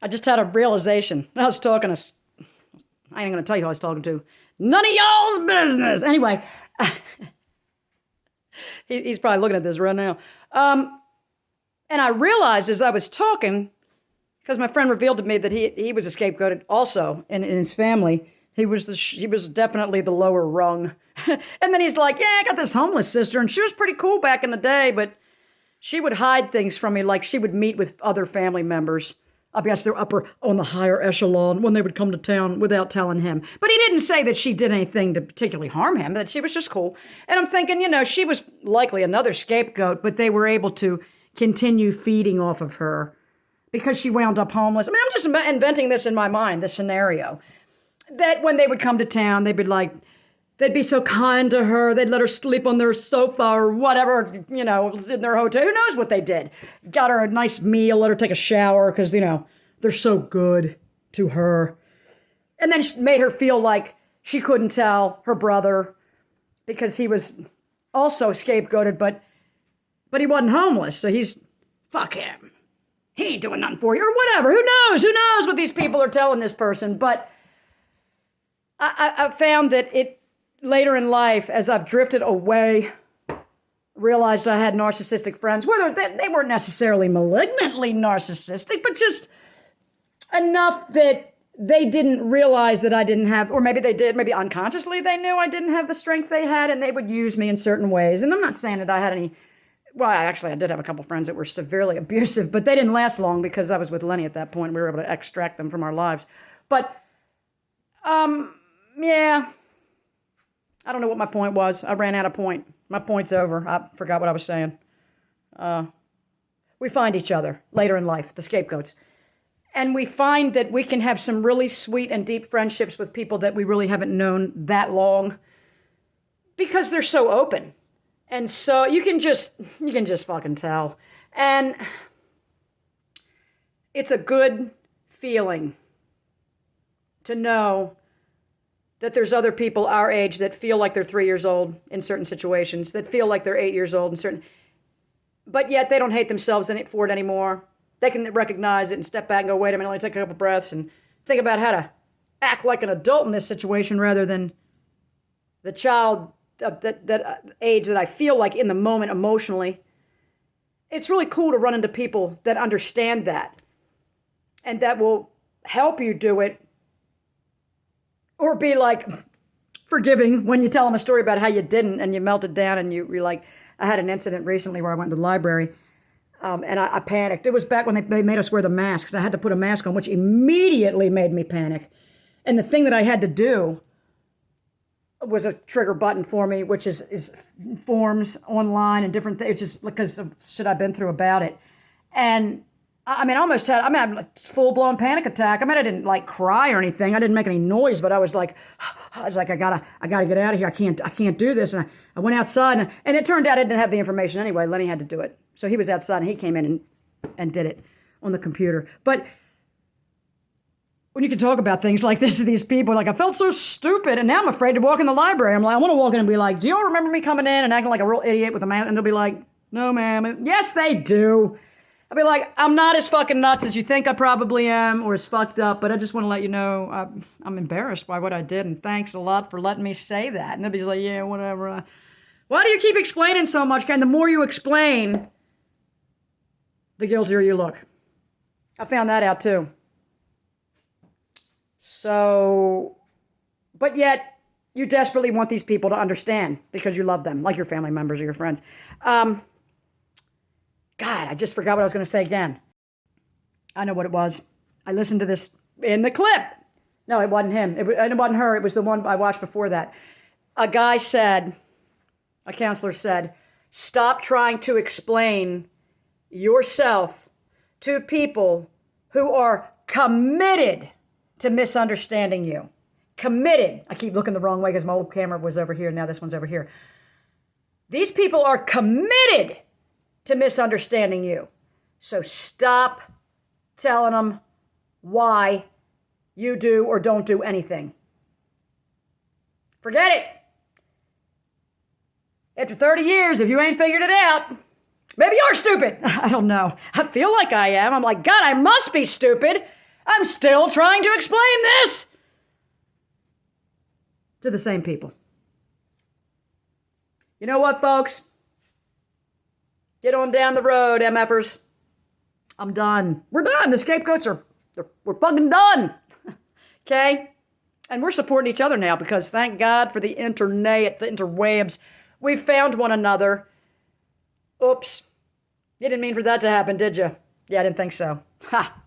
I just had a realization. I was talking to, I ain't going to tell you who I was talking to. None of y'all's business. Anyway, he's probably looking at this right now. And I realized as I was talking, because my friend revealed to me that he was a scapegoated also in his family. He was definitely the lower rung. And then he's like, yeah, I got this homeless sister, and she was pretty cool back in the day, but she would hide things from me, like she would meet with other family members. I guess they're upper on the higher echelon when they would come to town without telling him. But he didn't say that she did anything to particularly harm him, that she was just cool. And I'm thinking, she was likely another scapegoat, but they were able to continue feeding off of her because she wound up homeless. I mean, I'm just inventing this in my mind, this scenario. That when they would come to town, they'd be so kind to her. They'd let her sleep on their sofa or whatever, in their hotel. Who knows what they did? Got her a nice meal, let her take a shower because, they're so good to her. And then made her feel like she couldn't tell her brother because he was also scapegoated, but he wasn't homeless. So fuck him. He ain't doing nothing for you or whatever. Who knows? Who knows what these people are telling this person? But I found that later in life, as I've drifted away, realized I had narcissistic friends, whether they weren't necessarily malignantly narcissistic, but just enough that they didn't realize that I didn't have, or maybe they did, maybe unconsciously they knew I didn't have the strength they had, and they would use me in certain ways. And I'm not saying that I had any, well, I did have a couple friends that were severely abusive, but they didn't last long because I was with Lenny at that point. We were able to extract them from our lives. But, yeah, I don't know what my point was. I ran out of point. My point's over. I forgot what I was saying. We find each other later in life, the scapegoats. And we find that we can have some really sweet and deep friendships with people that we really haven't known that long because they're so open. And so you can just fucking tell. And it's a good feeling to know that there's other people our age that feel like they're 3 years old in certain situations, that feel like they're 8 years old in certain, but yet they don't hate themselves for it anymore. They can recognize it and step back and go, wait a minute, let me take a couple breaths and think about how to act like an adult in this situation rather than the child that age that I feel like in the moment emotionally. It's really cool to run into people that understand that and that will help you do it. Or be like forgiving when you tell them a story about how you didn't and you melted down and you're like, I had an incident recently where I went to the library and I panicked. It was back when they made us wear the masks. I had to put a mask on, which immediately made me panic. And the thing that I had to do was a trigger button for me, which is forms online and different things, just because of shit I've been through about it. And I had a full-blown panic attack. I didn't like cry or anything. I didn't make any noise, but I was like, I gotta get out of here. I can't do this. And I went outside and it turned out I didn't have the information anyway. Lenny had to do it. So he was outside and he came in and did it on the computer. But when you can talk about things like this to these people, like I felt so stupid and now I'm afraid to walk in the library. I'm like, I want to walk in and be like, do y'all remember me coming in and acting like a real idiot with a man? And they'll be like, no, ma'am. And yes, they do. I'll be like, I'm not as fucking nuts as you think I probably am or as fucked up, but I just want to let you know I'm embarrassed by what I did, and thanks a lot for letting me say that. And they'll be like, yeah, whatever. Why do you keep explaining so much? And the more you explain, the guiltier you look. I found that out too. So, but yet you desperately want these people to understand because you love them, like your family members or your friends. God, I just forgot what I was going to say again. I know what it was. I listened to this in the clip. No, it wasn't him. It wasn't her. It was the one I watched before that. A counselor said, stop trying to explain yourself to people who are committed to misunderstanding you. Committed. I keep looking the wrong way because my old camera was over here. Now this one's over here. These people are committed to misunderstanding you. So stop telling them why you do or don't do anything. Forget it. After 30 years, if you ain't figured it out, maybe you're stupid. I don't know. I feel like I am. I'm like, God, I must be stupid. I'm still trying to explain this to the same people. You know what, folks? Get on down the road, MFers. I'm done. We're done. The scapegoats we're fucking done. Okay? And we're supporting each other now because thank God for the internet, the interwebs. We found one another. Oops. You didn't mean for that to happen, did you? Yeah, I didn't think so. Ha!